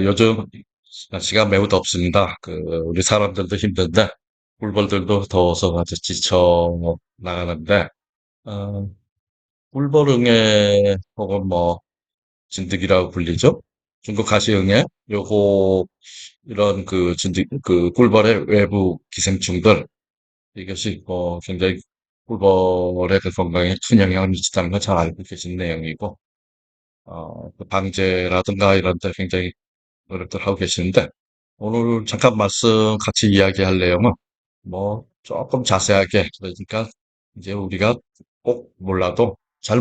요즘 날씨가 매우 덥습니다. 우리 사람들도 힘든데, 꿀벌들도 더워서 아주 지쳐 나가는데, 어, 꿀벌응애 혹은 뭐, 진드기라고 불리죠? 중국 가시응애, 이런 꿀벌의 외부 기생충들, 이것이 굉장히 꿀벌의 그 건강에 큰 영향을 미친다는 걸 잘 알고 계신 내용이고, 그 방제라든가 이런 데 굉장히 노력들 하고 계시는데, 오늘 잠깐 말씀 같이 이야기할 내용은 조금 자세하게, 그러니까 이제 우리가 꼭 몰라도, 잘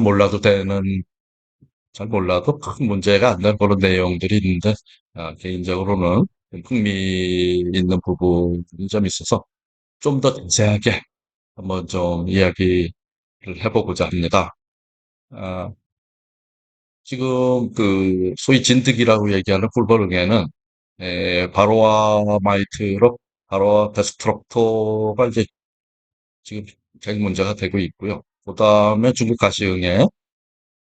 몰라도 큰 문제가 안 되는 그런 내용들이 있는데, 개인적으로는 좀 흥미 있는 부분이 좀 있어서 좀 더 자세하게 한번 좀 이야기를 해보고자 합니다. 아, 지금 소위 진드기라고 얘기하는 꿀벌응애는 바로와 마이트로 바로와 데스트럭터가 이제 지금 제일 문제가 되고 있고요. 그 다음에 중국 가시응애,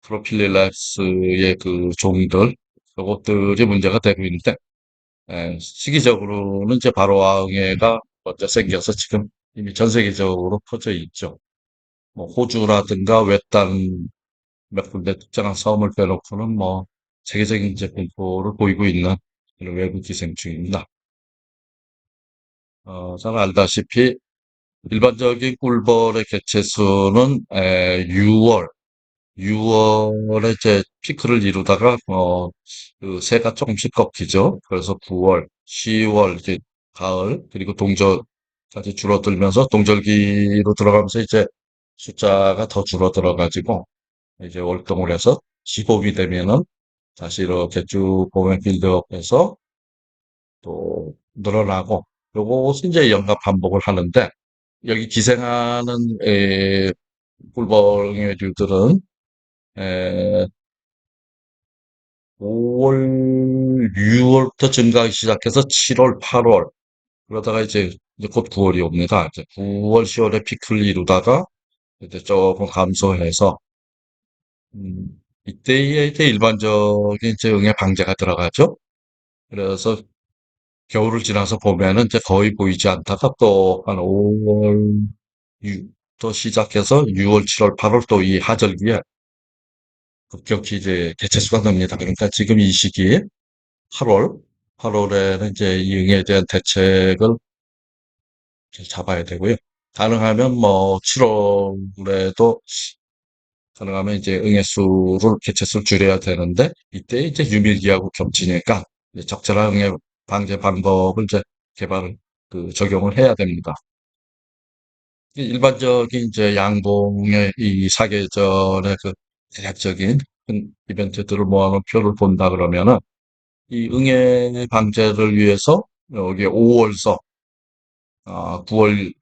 프로필릴랩스의 그 종들, 이것들이 문제가 되고 있는데, 시기적으로는 이제 바로와 응애가 먼저 생겨서 지금 이미 전 세계적으로 퍼져 있죠. 뭐 호주라든가 외딴 몇 군데 특정한 섬을 빼놓고는 세계적인 이제 분포를 보이고 있는 그런 외부 기생충입니다. 잘 알다시피 일반적인 꿀벌의 개체수는 6월에 이제 피크를 이루다가 그 새가 조금씩 꺾이죠. 그래서 9월, 10월 이제 가을 그리고 동절까지 줄어들면서 동절기로 들어가면서 이제 숫자가 더 줄어들어 가지고 이제 월동을 해서 15이 되면은 다시 이렇게 쭉 봄에 빌드업해서 또 늘어나고 요것이 이제 연간 반복을 하는데 여기 기생하는 꿀벌류들은 에, 5월, 6월부터 증가하기 시작해서 7월, 8월 그러다가 이제 곧 9월이 옵니다. 이제 9월, 10월에 피크를 이루다가 이제 조금 감소해서 이때에 이제 일반적인 이제 응애 방제가 들어가죠. 그래서 겨울을 지나서 보면은 이제 거의 보이지 않다가 또 한 5월 또 시작해서 6월, 7월, 8월 또 이 하절기에 급격히 이제 개체수가 늡니다. 그러니까 지금 이 시기에 8월, 8월에는 이제 이 응애에 대한 대책을 잡아야 되고요. 가능하면 7월에도 가능하면 이제 개체수를 줄여야 되는데 이때 이제 유밀기하고 겹치니까 이제 적절한 응애 방제 방법을 이제 개발, 적용을 해야 됩니다. 일반적인 이제 양봉의 이 사계절의 그 대략적인 큰 이벤트들을 모아놓은 표를 본다 그러면은 이 응애 방제를 위해서 여기 5월서 9월,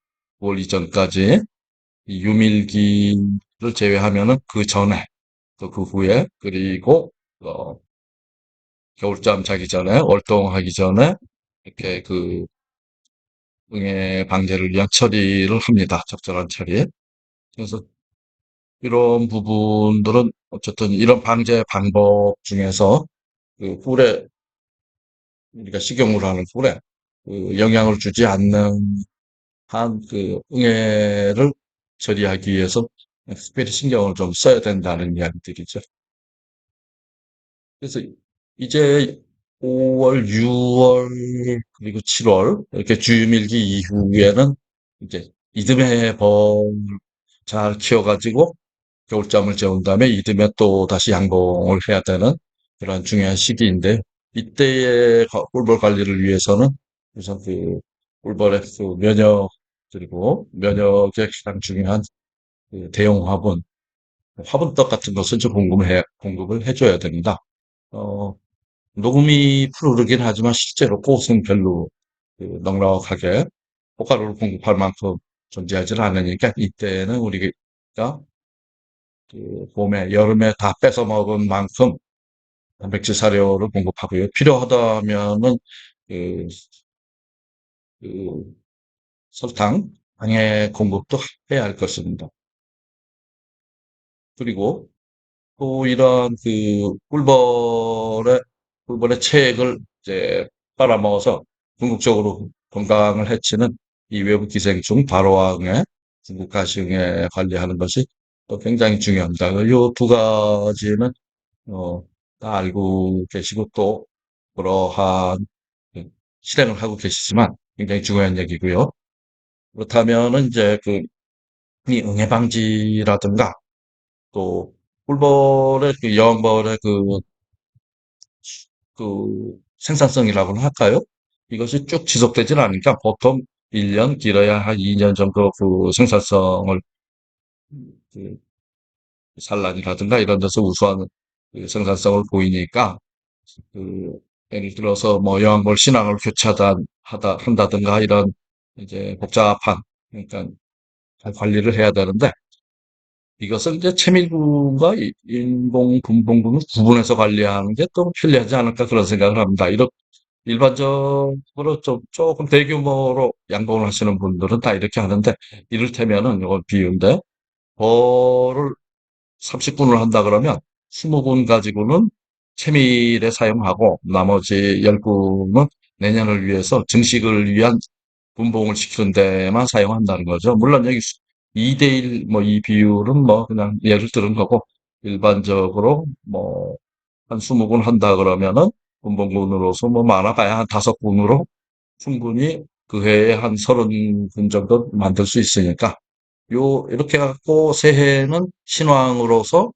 9월 이전까지 이 유밀기를 제외하면은 그 전에 또 그 후에 그리고 겨울잠 자기 전에 월동하기 전에 이렇게 응애 방제를 위한 처리를 합니다. 적절한 처리. 그래서 이런 부분들은 어쨌든 이런 방제 방법 중에서 그 꿀에 우리가 식용으로 하는 꿀에 영향을 주지 않는 한 응애를 처리하기 위해서 특별히 신경을 좀 써야 된다는 이야기들이죠. 그래서 이제 5월, 6월, 그리고 7월, 이렇게 주유밀기 이후에는 이제 이듬해 벌 잘 키워가지고 겨울잠을 재운 다음에 이듬해 또 다시 양봉을 해야 되는 그런 중요한 시기인데, 이때의 꿀벌 관리를 위해서는 우선 꿀벌의 그리고 면역에 가장 중요한 대용 화분떡 같은 것을 좀 공급을 해줘야 됩니다. 어, 녹음이 푸르르긴 하지만 실제로 꽃은 별로 넉넉하게 효과를 공급할 만큼 존재하지는 않으니까 이때는 우리가 봄에, 여름에 다 뺏어 먹은 만큼 단백질 사료를 공급하고요. 필요하다면은 그, 그 설탕, 당의 공급도 해야 할 것입니다. 그리고 또 이런 꿀벌의 꿀벌의 체액을 이제 빨아먹어서 궁극적으로 건강을 해치는 이 외부 기생충 바로왕의 중국 가시응에 관리하는 것이 또 굉장히 중요합니다. 이 두 가지는 어, 다 알고 계시고 또 그러한 그 실행을 하고 계시지만 굉장히 중요한 얘기고요. 그렇다면은 이제 그 이 응애 방지라든가 또 꿀벌의 그 여왕벌의 생산성이라고는 할까요? 이것이 쭉 지속되질 않으니까 보통 1년, 길어야 한 2년 정도 그 생산성을, 그 산란이라든가 이런 데서 우수한 그 생산성을 보이니까, 그, 예를 들어서 뭐 여왕벌 신앙을 한다든가 이런 이제 복잡한, 그러니까 잘 관리를 해야 되는데, 이것을 이제 채밀구가 인공 분봉군을 구분해서 관리하는 게 또 편리하지 않을까 그런 생각을 합니다. 일반적으로 좀 조금 대규모로 양봉을 하시는 분들은 다 이렇게 하는데, 이를테면은 이건 비유인데, 벌을 30군을 한다 그러면 20군 가지고는 채밀에 사용하고 나머지 10군은 내년을 위해서 증식을 위한 분봉을 시키는 데만 사용한다는 거죠. 물론 여기 2대1 뭐 이 비율은 뭐 그냥 예를 들은 거고 일반적으로 뭐 한 20군 한다 그러면은 분봉군으로서 뭐 많아봐야 한 5군으로 충분히 그 해에 한 30군 정도 만들 수 있으니까 이렇게 갖고 새해는 신왕으로서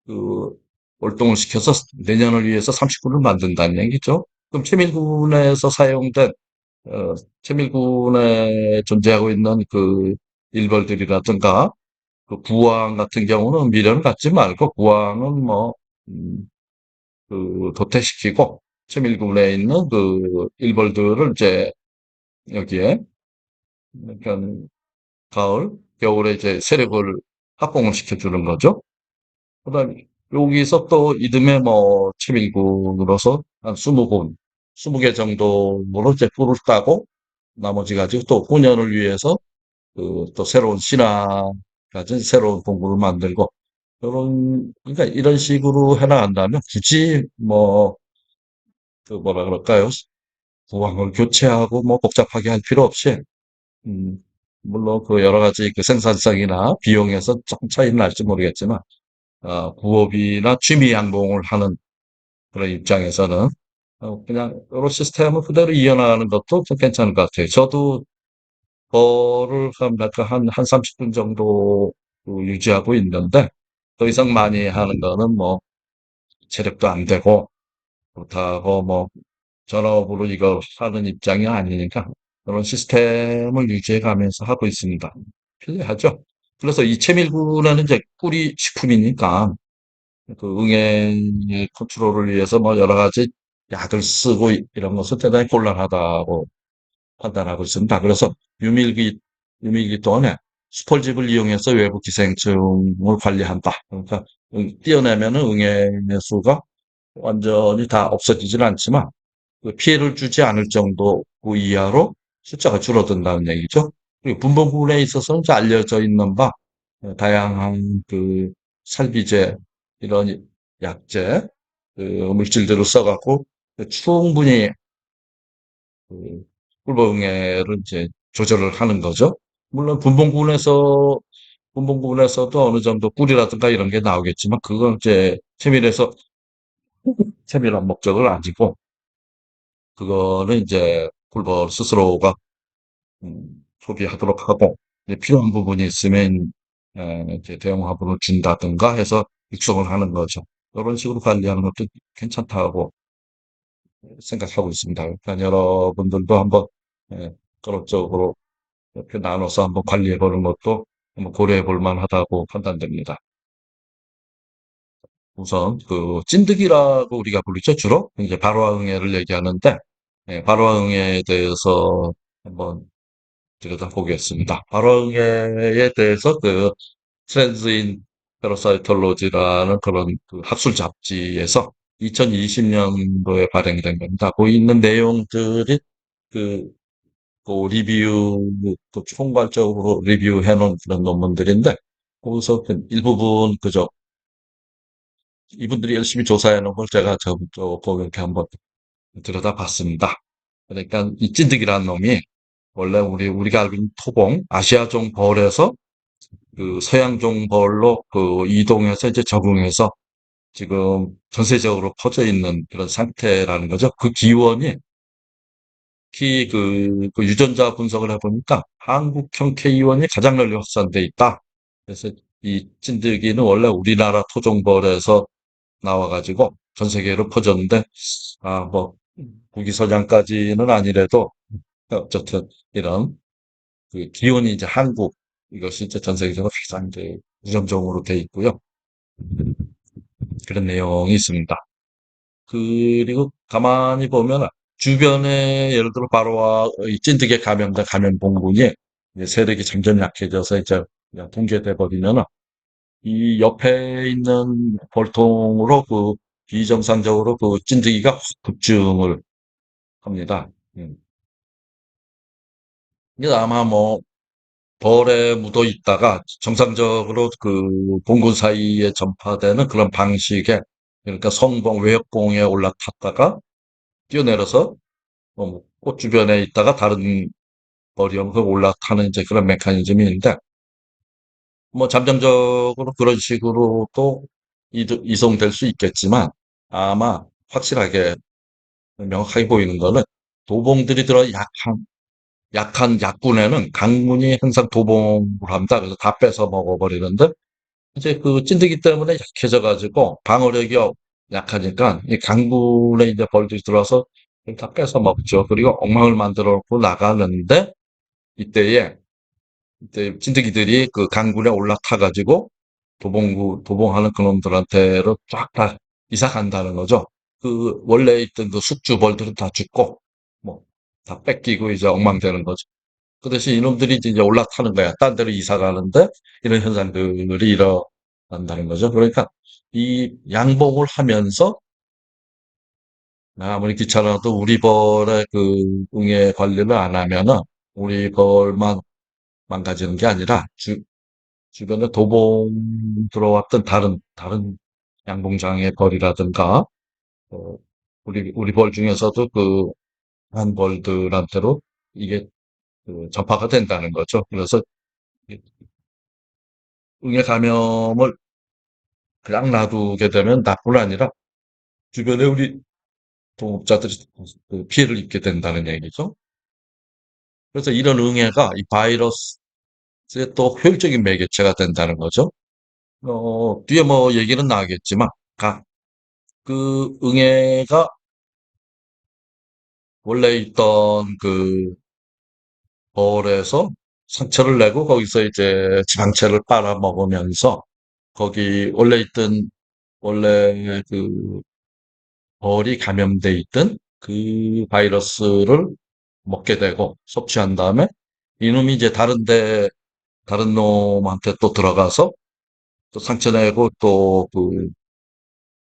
그 월동을 시켜서 내년을 위해서 30군을 만든다는 얘기죠. 그럼 최밀군에서 사용된 최밀군에 존재하고 있는 그 일벌들이라든가 그 부왕 같은 경우는 미련을 갖지 말고 부왕은 뭐 음, 그 도태시키고 최밀군에 있는 그 일벌들을 이제 여기에 그러니까 가을, 겨울에 이제 세력을 합봉을 시켜주는 거죠. 그다음에 여기서 또 이듬해 뭐 최밀군으로서 한 20군, 20개 정도로 이제 뿔을 따고 나머지 가지고 또 후년을 위해서 그 또 새로운 신화 가진 새로운 공부를 만들고 그러니까 이런 식으로 해나간다면 굳이 뭐 그 뭐라 그럴까요? 부항을 교체하고 뭐 복잡하게 할 필요 없이 음, 물론 그 여러 가지 그 생산성이나 비용에서 조금 차이는 날지 모르겠지만 부업이나 취미 양봉을 하는 그런 입장에서는 그냥 여러 시스템을 그대로 이어나가는 것도 좀 괜찮을 것 같아요. 저도 그거를 한 30분 정도 유지하고 있는데, 더 이상 많이 하는 거는 뭐, 체력도 안 되고, 그렇다고 뭐, 전업으로 이걸 하는 입장이 아니니까, 그런 시스템을 유지해 가면서 하고 있습니다. 편리하죠? 그래서 이 채밀구라는 이제 꿀이 식품이니까, 그 응애 컨트롤을 위해서 뭐 여러 가지 약을 쓰고 이런 것은 대단히 곤란하다고 판단하고 있습니다. 그래서 유밀기 동안에 수폴집을 이용해서 외부 기생충을 관리한다. 그러니까 띄어내면은 응애 수가 완전히 다 없어지지는 않지만 그 피해를 주지 않을 정도 그 이하로 숫자가 줄어든다는 얘기죠. 그리고 분봉군에 있어서는 이제 알려져 있는 바 다양한 그 살비제 이런 약제 그 물질들을 써갖고 충분히 그 꿀벌응애를 이제 조절을 하는 거죠. 물론 분봉구에서도 어느 정도 꿀이라든가 이런 게 나오겠지만 그건 이제 세밀한 목적을 아니고 그거는 이제 꿀벌 스스로가 소비하도록 하고 이제 필요한 부분이 있으면 이제 대형 화분을 준다든가 해서 육성을 하는 거죠. 이런 식으로 관리하는 것도 괜찮다고 생각하고 있습니다. 그러니까 여러분들도 한번 그런 쪽으로 이렇게 나눠서 한번 관리해 보는 것도 한번 고려해 볼 만하다고 판단됩니다. 우선 그 찐득이라고 우리가 부르죠, 주로. 이제 발화응애를 얘기하는데 발화응애에 대해서 한번 들여다보겠습니다. 발화응애에 대해서 그 트렌즈 인 페로사이톨로지라는 그런 그 학술 잡지에서 2020년도에 발행된 겁니다. 거기 있는 내용들이 그 리뷰, 또 총괄적으로 리뷰해 놓은 그런 논문들인데, 거기서 그 일부분, 그저, 이분들이 열심히 조사해 놓은 걸 제가 보고 이렇게 한번 들여다봤습니다. 그러니까 이 찐득이라는 놈이 원래 우리가 알고 있는 토봉, 아시아종 벌에서 그 서양종 벌로 그 이동해서 이제 적응해서 지금 전세적으로 퍼져 있는 그런 상태라는 거죠. 그 기원이 특히 그 유전자 분석을 해보니까 한국형 K1이 가장 널리 확산돼 있다. 그래서 이 찐득이는 원래 우리나라 토종벌에서 나와가지고 전 세계로 퍼졌는데, 뭐, 국위선양까지는 아니래도, 어쨌든, 이런, 그, 기온이 이제 한국, 이것이 이제 전 세계적으로 가장 이제 우점종으로 돼 있고요. 그런 내용이 있습니다. 그리고 가만히 보면, 주변에, 예를 들어, 바로와 이 찐득에 감염된 감염본군이 이제 세력이 점점 약해져서 이제 그냥 붕괴돼 버리면, 이 옆에 있는 벌통으로 그 비정상적으로 그 찐득이가 확 급증을 합니다. 음. 이게 아마 뭐 벌에 묻어 있다가 정상적으로 그 봉군 사이에 전파되는 그런 방식의 그러니까 성봉, 외역봉에 올라탔다가 뛰어내려서 꽃 주변에 있다가 다른 벌이 그 올라타는 이제 그런 메커니즘이 있는데 뭐 잠정적으로 그런 식으로 또 이송될 수 있겠지만 아마 확실하게 명확하게 보이는 거는 도봉들이 들어 약한 약군에는 강군이 항상 도봉을 합니다. 그래서 다 뺏어 먹어버리는데 이제 그 찐득이 때문에 약해져 가지고 방어력이 약하니까 이 강군에 이제 벌들이 들어와서 다 뺏어 먹죠. 그리고 엉망을 만들어 놓고 나가는데 이때에 이때 찐득이들이 그 강군에 올라타 가지고 도봉하는 그놈들한테로 쫙 다 이사 간다는 거죠. 그 원래 있던 그 숙주 벌들은 다 죽고 뭐 다 뺏기고 이제 엉망되는 거죠. 그 대신 이놈들이 이제 올라타는 거야. 딴 데로 이사 가는데 이런 현상들이 일어난다는 거죠. 그러니까 이 양봉을 하면서 아무리 귀찮아도 우리 벌의 그 응애 관리를 안 하면은 우리 벌만 망가지는 게 아니라 주변에 도봉 들어왔던 다른 양봉장의 벌이라든가 어, 우리 벌 중에서도 그 한 벌들한테로 이게 그 전파가 된다는 거죠. 그래서 응애 감염을 그냥 놔두게 되면 나뿐 아니라 주변에 우리 동업자들이 그 피해를 입게 된다는 얘기죠. 그래서 이런 응애가 이 바이러스의 또 효율적인 매개체가 된다는 거죠. 뒤에 뭐 얘기는 나겠지만, 그 응애가 원래 있던 그 벌에서 상처를 내고 거기서 이제 지방체를 빨아먹으면서 거기 원래 그 벌이 감염돼 있던 그 바이러스를 먹게 되고 섭취한 다음에 이놈이 이제 다른 놈한테 또 들어가서 또 상처 내고 또 그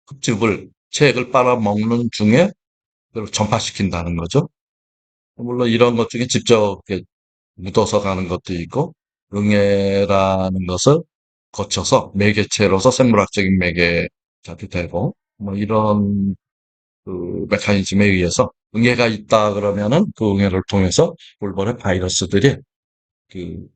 흡집을 체액을 빨아먹는 중에 그걸 전파시킨다는 거죠. 물론 이런 것 중에 직접 이렇게 묻어서 가는 것도 있고 응애라는 것을 거쳐서 매개체로서 생물학적인 매개자도 되고 뭐 이런 그 메커니즘에 의해서 응애가 있다 그러면은 그 응애를 통해서 돌벌의 바이러스들이 그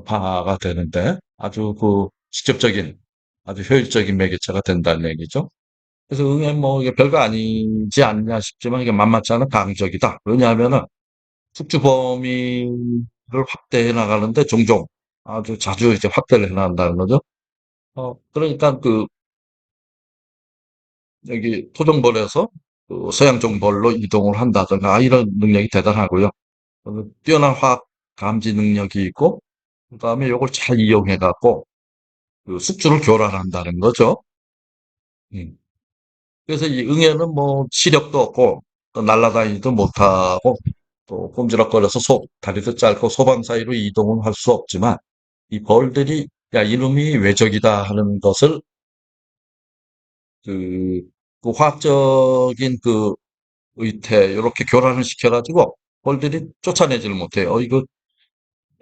파가 되는데 아주 그 직접적인 아주 효율적인 매개체가 된다는 얘기죠. 그래서 응애 뭐 이게 별거 아니지 않냐 싶지만 이게 만만치 않은 강적이다. 왜냐하면은 숙주 범위를 확대해 나가는데 종종 아주 자주 이제 확대를 해 나간다는 거죠. 그러니까 그 여기 토종벌에서 그 서양종벌로 이동을 한다든가 이런 능력이 대단하고요. 뛰어난 화학 감지 능력이 있고 그다음에 이걸 잘 이용해 갖고 그 숙주를 교란한다는 거죠. 음. 그래서 이 응애는 뭐 시력도 없고 또 날아다니지도 못하고 또 꼼지락거려서 다리도 짧고 소방 사이로 이동은 할 수 없지만 이 벌들이 야 이놈이 외적이다 하는 것을 그, 그 화학적인 그 의태 이렇게 교란을 시켜가지고 벌들이 쫓아내지를 못해요. 이거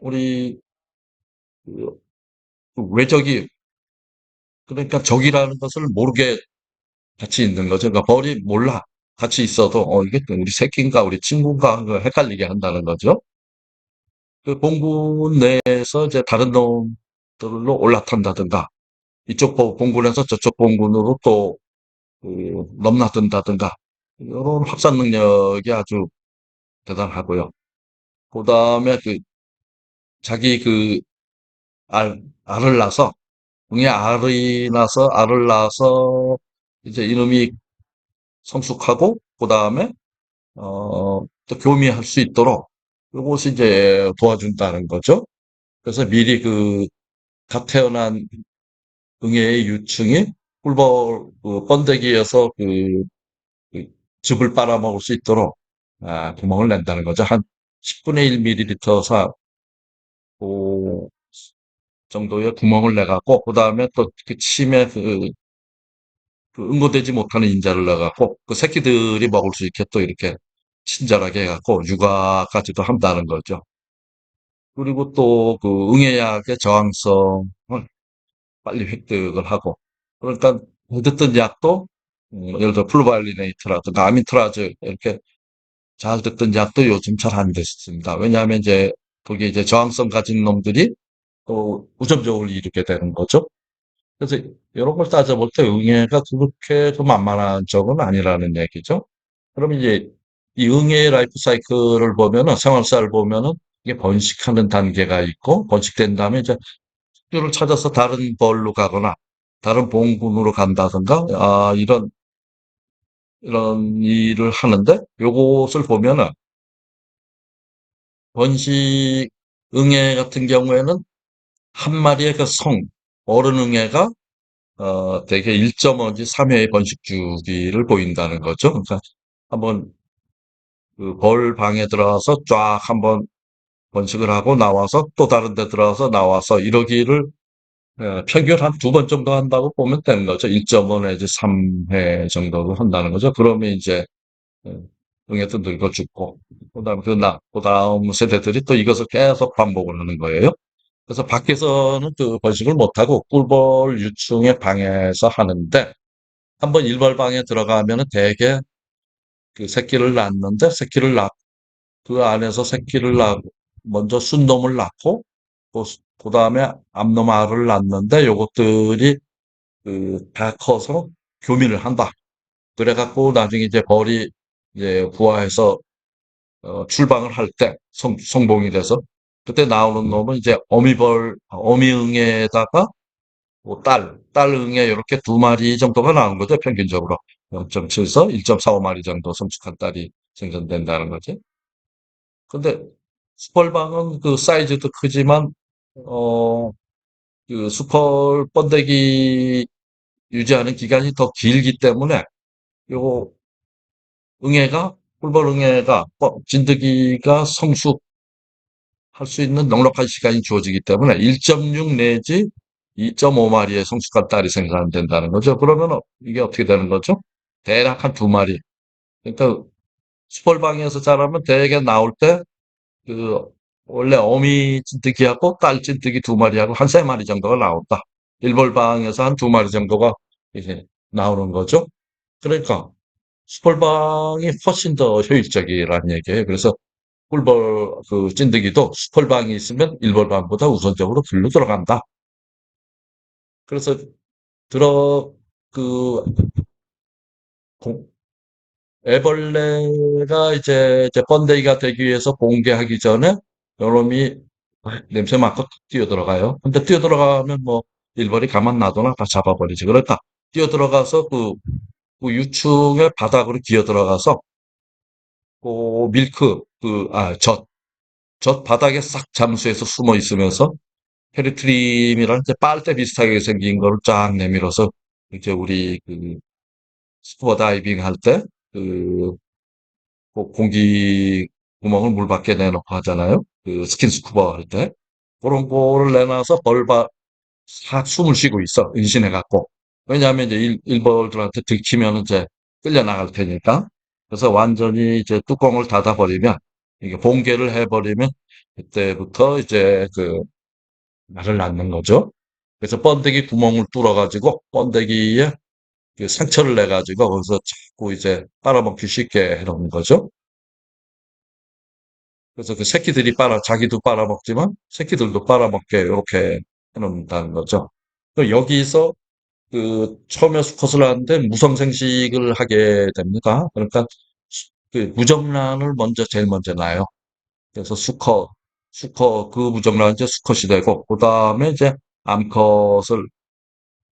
우리 그 외적이 그러니까 적이라는 것을 모르게 같이 있는 거죠. 그러니까 벌이 몰라. 같이 있어도, 이게 우리 새끼인가, 우리 친구인가, 그걸 헷갈리게 한다는 거죠. 그 봉군 내에서 이제 다른 놈들로 올라탄다든가, 이쪽 봉군에서 저쪽 봉군으로 또, 그, 넘나든다든가, 이런 확산 능력이 아주 대단하고요. 그 다음에 자기 알을 낳아서, 응에 알을 낳아서, 이제 이놈이 성숙하고, 그 다음에 또 교미할 수 있도록 이것이 이제 도와준다는 거죠. 그래서 미리 갓 태어난 응애의 유충이 번데기에서 그 즙을 빨아먹을 수 있도록 구멍을 낸다는 거죠. 한 10분의 1ml 그 정도의 구멍을 내갖고 그 다음에 또 그 침에 응고되지 못하는 인자를 넣어갖고 그 새끼들이 먹을 수 있게 또 이렇게 친절하게 해갖고 육아까지도 한다는 거죠. 그리고 또 응애약의 저항성을 빨리 획득을 하고 그러니까 듣던 약도 예를 들어 플루발리네이트라든가 아미트라즈 이렇게 잘 듣던 약도 요즘 잘 안 됐습니다. 왜냐하면 이제 거기에 이제 저항성 가진 놈들이 또 우점적을 일으게 되는 거죠. 그래서 이런 걸 따져볼 때 응애가 그렇게 좀 만만한 적은 아니라는 얘기죠. 그럼 이제 이 응애의 라이프 사이클을 보면은 생활사를 보면은 이게 번식하는 단계가 있고 번식된 다음에 이제 식주를 찾아서 다른 벌로 가거나 다른 봉군으로 간다든가 이런 일을 하는데 요것을 보면은 번식 응애 같은 경우에는 한 마리의 어른 응애가 대개 1.5지 3회의 번식 주기를 보인다는 거죠. 그러니까 한번 그 벌 방에 들어가서 쫙 한번 번식을 하고 나와서 또 다른 데 들어가서 나와서 이러기를 평균 한 두 번 정도 한다고 보면 되는 거죠. 1.5 내지 3회 정도로 한다는 거죠. 그러면 이제 어, 응애도 늙어 죽고 그다음에 그다음 세대들이 또 이것을 계속 반복을 하는 거예요. 그래서 밖에서는 그 번식을 못하고 꿀벌 유충의 방에서 하는데 한번 일벌방에 들어가면은 대개 그 새끼를 낳는데 그 안에서 새끼를 먼저 순놈을 낳고 그 다음에 암놈 알을 낳는데 요것들이 다 커서 교미를 한다. 그래갖고 나중에 이제 벌이 이제 부화해서 출방을 할 때 성봉이 돼서 그때 나오는 놈은 이제 어미응에다가 뭐 딸응에 이렇게 두 마리 정도가 나오는 거죠, 평균적으로. 0.7에서 1.45마리 정도 성숙한 딸이 생산된다는 거지. 근데 수펄방은 그 사이즈도 크지만, 어, 수펄 번데기 유지하는 기간이 더 길기 때문에, 요 꿀벌 응애가, 진드기가 성숙할 수 있는 넉넉한 시간이 주어지기 때문에 1.6 내지 2.5마리의 성숙한 딸이 생산된다는 거죠. 그러면 이게 어떻게 되는 거죠? 대략 한 두 마리. 그러니까 수펄방에서 자라면 대개 나올 때 그 원래 어미 찐뜨기하고 딸 찐뜨기 두 마리하고 한 세 마리 정도가 나온다. 일벌방에서 한 두 마리 정도가 이제 나오는 거죠. 그러니까 수펄방이 훨씬 더 효율적이라는 얘기예요. 그래서 찐뜨기도 수펄방이 있으면 일벌방보다 우선적으로 불로 들어간다. 그래서 들어 그 공- 애벌레가 이제 번데기가 되기 위해서 공개하기 전에 요놈이 냄새 맡고 뛰어 들어가요. 근데 뛰어 들어가면 뭐 일벌이 가만 놔두나 다 잡아버리지. 그렇다. 뛰어 들어가서 그 유충의 바닥으로 기어 들어가서 그 밀크 젖 바닥에 싹 잠수해서 숨어 있으면서 페리트림이라는 이제 빨대 비슷하게 생긴 거를 쫙 내밀어서 이제 우리 스쿠버 다이빙 할 때, 공기 구멍을 물 밖에 내놓고 하잖아요. 스킨 스쿠버 할 때. 그런 거를 내놔서 싹 숨을 쉬고 있어. 은신해갖고. 왜냐하면 이제 일벌들한테 들키면 이제 끌려 나갈 테니까. 그래서 완전히 이제 뚜껑을 닫아버리면, 이게 봉개를 해버리면, 그때부터 이제 알을 낳는 거죠. 그래서 번데기 구멍을 뚫어가지고 번데기에 그 상처를 내가지고 거기서 자꾸 이제 빨아먹기 쉽게 해놓은 거죠. 그래서 그 새끼들이 자기도 빨아먹지만 새끼들도 빨아먹게 이렇게 해놓는다는 거죠. 또 여기서 그 처음에 수컷을 하는데 무성생식을 하게 됩니다. 그러니까 그 무정란을 제일 먼저 낳아요. 그래서 그 무정란이 이제 수컷이 되고, 그 다음에 이제 암컷을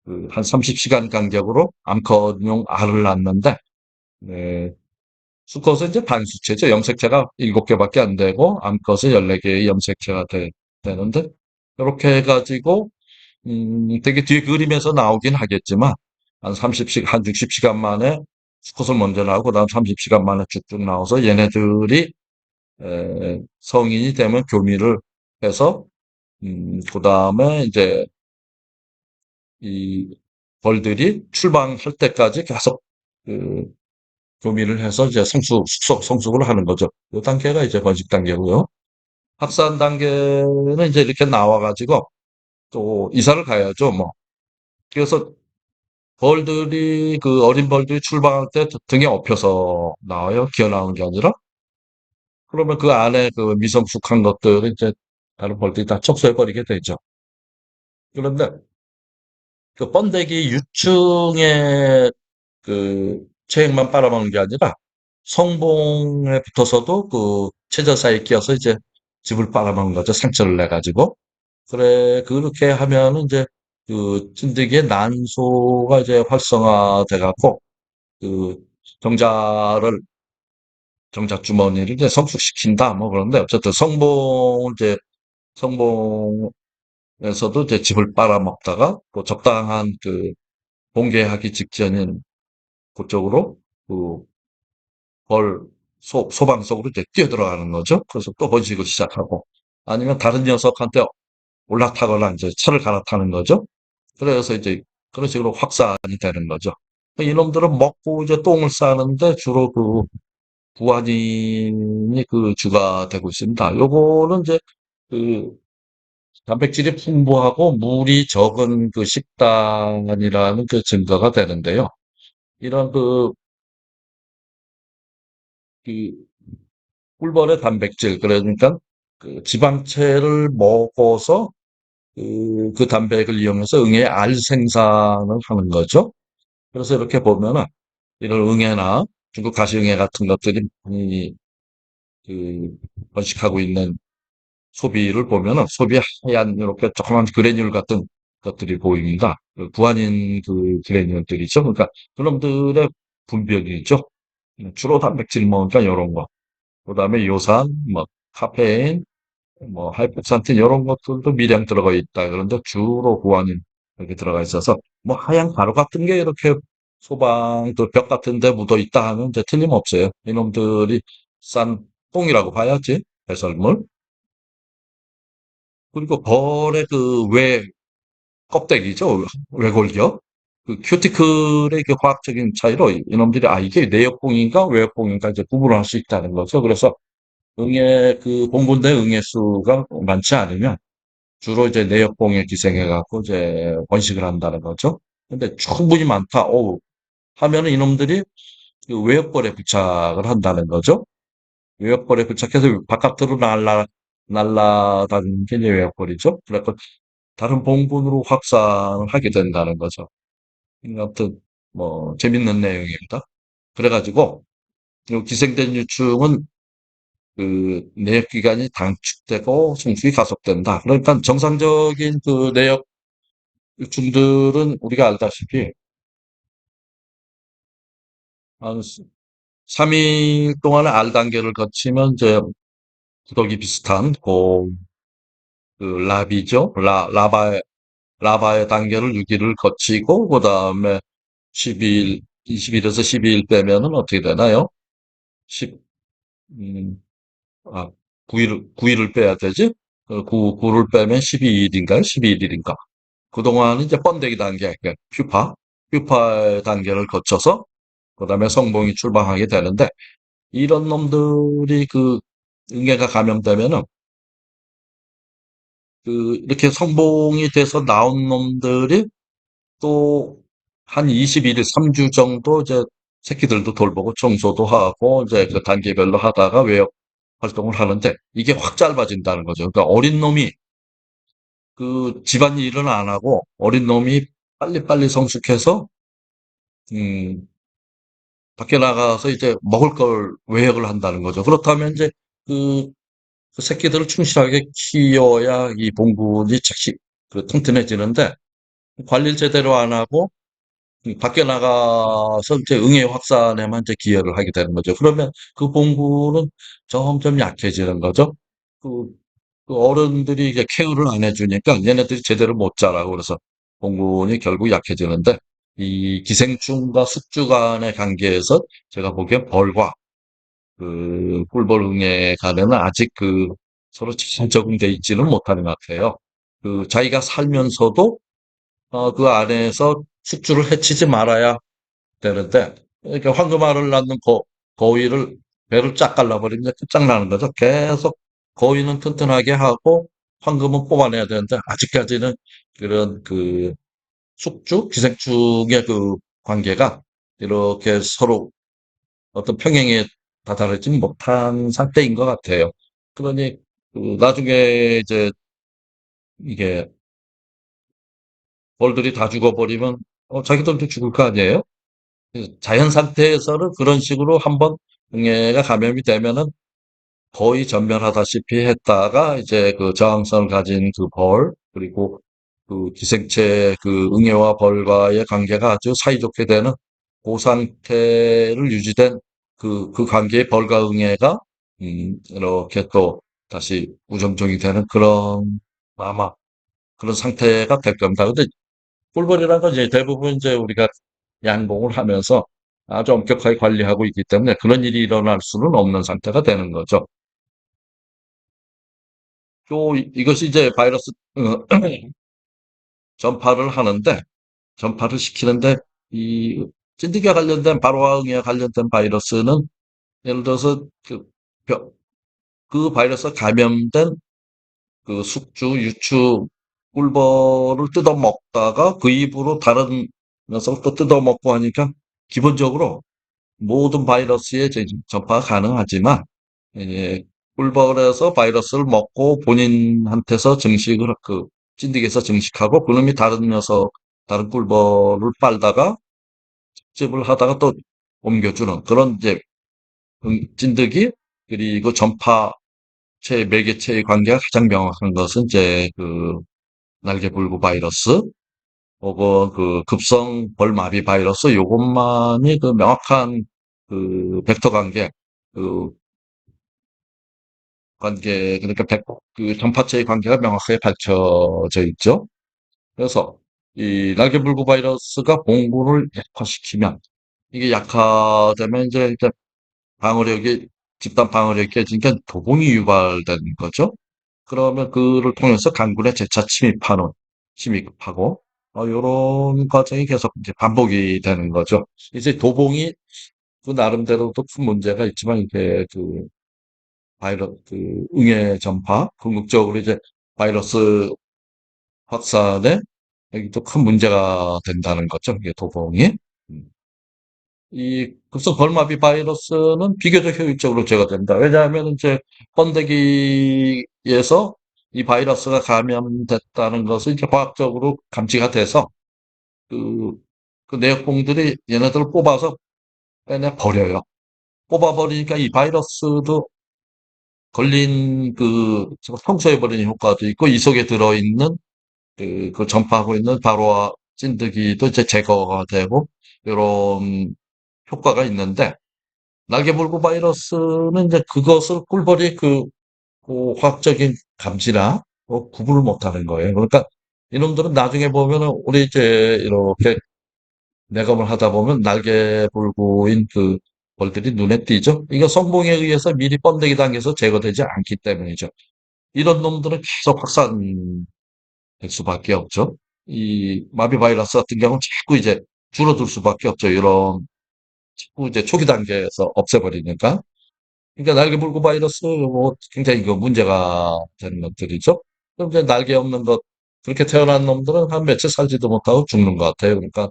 그한 30시간 간격으로 암컷용 알을 낳는데, 네, 수컷은 이제 단수체죠. 염색체가 7개밖에 안 되고, 암컷은 14개의 염색체가 되는데, 이렇게 해가지고, 되게 뒤에 그림에서 나오긴 하겠지만, 한 60시간 만에 수컷을 먼저 나오고, 그다음 30시간 만에 쭉쭉 나와서 얘네들이 성인이 되면 교미를 해서, 그다음에 이제 이 벌들이 출방할 때까지 계속 그 교미를 해서 이제 성숙을 하는 거죠. 이 단계가 이제 번식 단계고요. 확산 단계는 이제 이렇게 나와가지고 또 이사를 가야죠, 뭐. 그래서 어린 벌들이 출방할 때 등에 업혀서 나와요. 기어 나오는 게 아니라. 그러면 그 안에 그 미성숙한 것들을 이제 다른 벌들이 다 접수해버리게 되죠. 그런데 그 번데기 유충의 그 체액만 빨아먹는 게 아니라 성봉에 붙어서도 그 체저 사이에 끼어서 이제 즙을 빨아먹는 거죠. 상처를 내가지고. 그래, 그렇게 하면은 이제 그 찐득이의 난소가 이제 활성화돼 갖고 그 정자를 정자 주머니를 이제 성숙시킨다 뭐 그런데 어쨌든 성봉에서도 이제 즙을 빨아먹다가 또 적당한 그 봉개하기 직전인 그쪽으로 그 소방 속으로 이제 뛰어들어가는 거죠. 그래서 또 번식을 시작하고 아니면 다른 녀석한테 올라타거나 이제 차를 갈아타는 거죠. 그래서 이제 그런 식으로 확산이 되는 거죠. 이놈들은 먹고 이제 똥을 싸는데 주로 그 부화진이 그 주가 되고 있습니다. 요거는 이제 그 단백질이 풍부하고 물이 적은 그 식단이라는 그 증거가 되는데요. 이런 그 꿀벌의 단백질, 그러니까 그 지방체를 먹어서 그 단백을 이용해서 응의 알 생산을 하는 거죠. 그래서 이렇게 보면은 이런 응애나 중국 가시응애 같은 것들이 많이 그 번식하고 있는 소비를 보면은 소비에 하얀 이렇게 조그만 그래듈 같은 것들이 보입니다. 그 구안인 그 그래듈들이죠. 그러니까 그놈들의 분별이죠. 주로 단백질 먹으니까 이런 거. 그다음에 요산, 뭐 카페인, 뭐 하이폭산틴 이런 것들도 미량 들어가 있다. 그런데 주로 구안인 이렇게 들어가 있어서 뭐 하얀 가루 같은 게 이렇게 소방 또 벽 같은 데 묻어 있다 하면 이제 틀림없어요. 이놈들이 싼 똥이라고 봐야지. 배설물. 그리고 벌의 그 껍데기죠. 외골격. 그 큐티클의 그 화학적인 차이로 이놈들이 이게 내역봉인가 외역봉인가 이제 구분을 할 수 있다는 거죠. 그래서 그 봉분대 응애 수가 많지 않으면 주로 이제 내역봉에 기생해 갖고 이제 번식을 한다는 거죠. 근데 충분히 많다. 하면은 이놈들이 그 외역벌에 부착을 한다는 거죠. 외역벌에 부착해서 바깥으로 날라다니는 게 이제 외역벌이죠. 그래서 다른 봉분으로 확산을 하게 된다는 거죠. 아무튼 뭐 재밌는 내용입니다. 그래가지고 이 기생된 유충은 그 내역 기간이 단축되고 성숙이 가속된다. 그러니까 정상적인 그 내역 유충들은 우리가 알다시피 한 3일 동안의 알 단계를 거치면 이제 구더기 비슷한 그 라비죠. 라바의 단계를 6일을 거치고 그다음에 10일, 20일에서 12일 빼면은 어떻게 되나요? 10, 음, 아, 9일을 빼야 되지? 9를 빼면 12일인가요? 12일인가? 그동안 이제 번데기 단계, 그러니까 퓨파 단계를 거쳐서 그다음에 성봉이 출방하게 되는데 이런 놈들이 그 응애가 감염되면은 이렇게 성봉이 돼서 나온 놈들이 또 한 21일, 3주 정도 이제 새끼들도 돌보고 청소도 하고 이제 그 단계별로 하다가 외역 활동을 하는데 이게 확 짧아진다는 거죠. 그러니까 어린 놈이 집안일은 안 하고 어린 놈이 빨리빨리 성숙해서 음, 밖에 나가서 이제 먹을 걸 외역을 한다는 거죠. 그렇다면 이제 그, 그 새끼들을 충실하게 키워야 이 봉군이 튼튼해지는데 관리를 제대로 안 하고 밖에 나가서 이제 응애 확산에만 이제 기여를 하게 되는 거죠. 그러면 그 봉구는 점점 약해지는 거죠. 그, 그 어른들이 이제 케어를 안 해주니까 얘네들이 제대로 못 자라고 그래서 봉군이 결국 약해지는데 이 기생충과 숙주 간의 관계에서 제가 보기엔 벌과 꿀벌 응애 간에는 아직 서로 잘 적응돼 있지는 못하는 것 같아요. 자기가 살면서도 그 안에서 숙주를 해치지 말아야 되는데, 이렇게 황금알을 낳는 거위를 배를 쫙 갈라버리면 끝장나는 거죠. 계속 거위는 튼튼하게 하고 황금은 뽑아내야 되는데, 아직까지는 그런 기생충의 관계가 이렇게 서로 어떤 평행에 다다르지 못한 상태인 것 같아요. 그러니, 나중에 이제 이게 벌들이 다 죽어버리면, 자기들도 죽을 거 아니에요? 자연 상태에서는 그런 식으로 한번 응애가 감염이 되면은 거의 전멸하다시피 했다가 이제 저항성을 가진 그리고 기생체 응애와 벌과의 관계가 아주 사이좋게 되는 그 상태를 유지된 그 관계의 벌과 응애가 이렇게 또 다시 우정종이 되는 아마 그런 상태가 될 겁니다. 근데 꿀벌이라는 건 이제 대부분 이제 우리가 양봉을 하면서 아주 엄격하게 관리하고 있기 때문에 그런 일이 일어날 수는 없는 상태가 되는 거죠. 또 이것이 이제 바이러스 전파를 하는데 전파를 시키는데 이 찐드기와 관련된 바로아응이와 관련된 바이러스는 예를 들어서 벼- 그 바이러스 감염된 숙주, 유추, 꿀벌을 뜯어 먹다가 그 입으로 다른 녀석을 또 뜯어 먹고 하니까 기본적으로 모든 바이러스의 전파가 가능하지만 예, 꿀벌에서 바이러스를 먹고 본인한테서 찐득에서 증식하고 그놈이 다른 꿀벌을 빨다가 습집을 하다가 또 옮겨주는 그런 이제 찐득이 그리고 매개체의 관계가 가장 명확한 것은 이제 날개불구 바이러스 혹은 급성 벌마비 바이러스 요것만이 명확한 벡터 그 그러니까 전파체의 관계가 명확하게 밝혀져 있죠. 그래서 이 날개불구 바이러스가 봉군을 약화시키면 이게 약화되면 이제 방어력이 집단 방어력이 깨지니까 도봉이 유발되는 거죠. 그러면 그를 통해서 강군에 재차 침입하고 이런 과정이 계속 이제 반복이 되는 거죠. 이제 도봉이 그 나름대로도 큰 문제가 있지만 이게 응애 전파, 궁극적으로 이제 바이러스 확산에 여기 또 큰 문제가 된다는 거죠. 이게 도봉이. 음. 이 급성 벌마비 바이러스는 비교적 효율적으로 제거된다. 왜냐하면 이제 번데기에서 이 바이러스가 감염됐다는 것은 이제 과학적으로 감지가 돼서 그, 그 내역봉들이 얘네들을 뽑아서 빼내 버려요. 뽑아버리니까 이 바이러스도 걸린 청소해버리는 효과도 있고 이 속에 들어있는 그걸 전파하고 있는 바로와 찐드기도 이제 제거가 되고 이런 효과가 있는데 날개불구 바이러스는 이제 그것을 꿀벌이 화학적인 감지나 구분을 못하는 거예요. 그러니까 이놈들은 나중에 보면은 우리 이제 이렇게 내검을 하다 보면 날개불구인 벌들이 눈에 띄죠. 이거 성공에 의해서 미리 번데기 단계에서 제거되지 않기 때문이죠. 이런 놈들은 계속 확산될 수밖에 없죠. 이 마비 바이러스 같은 경우는 자꾸 이제 줄어들 수밖에 없죠. 자꾸 이제 초기 단계에서 없애버리니까. 그러니까 날개불구 바이러스 뭐 굉장히 문제가 되는 것들이죠. 그럼 이제 날개 없는 것, 그렇게 태어난 놈들은 한 며칠 살지도 못하고 죽는 것 같아요. 그러니까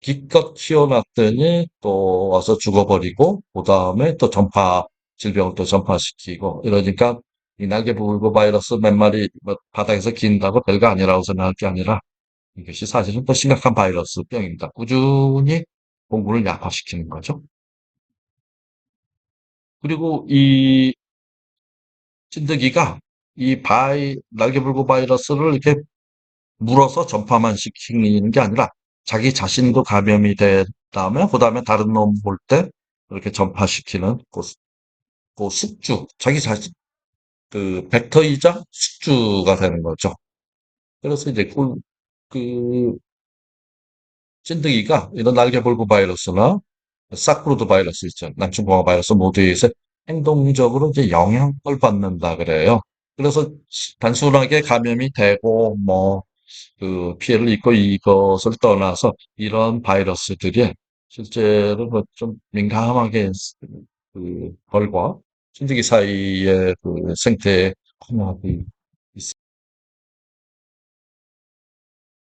기껏 키워놨더니 또 와서 죽어버리고, 그 다음에 또 질병을 또 전파시키고, 이러니까 이 날개부글고 바이러스 몇 마리 뭐 바닥에서 긴다고 별거 아니라고 생각할 게 아니라 이것이 사실은 또 심각한 바이러스 병입니다. 꾸준히 공부를 약화시키는 거죠. 그리고 이 찐드기가 날개불고 바이러스를 이렇게 물어서 전파만 시키는 게 아니라 자기 자신도 감염이 된 다음에 그다음에 다른 놈 볼 때 이렇게 전파시키는 그 숙주 자기 자신 그 벡터이자 숙주가 되는 거죠. 그래서 이제 그 찐득이가 이런 날개볼고 바이러스나 사쿠르드 바이러스 있죠. 난충보화 바이러스 모두에서 행동적으로 이제 영향을 받는다 그래요. 그래서 단순하게 감염이 되고 뭐 그 피해를 입고 이것을 떠나서 이런 바이러스들이 실제로 뭐좀 민감하게 그 벌과 찐득이 사이의 그 생태에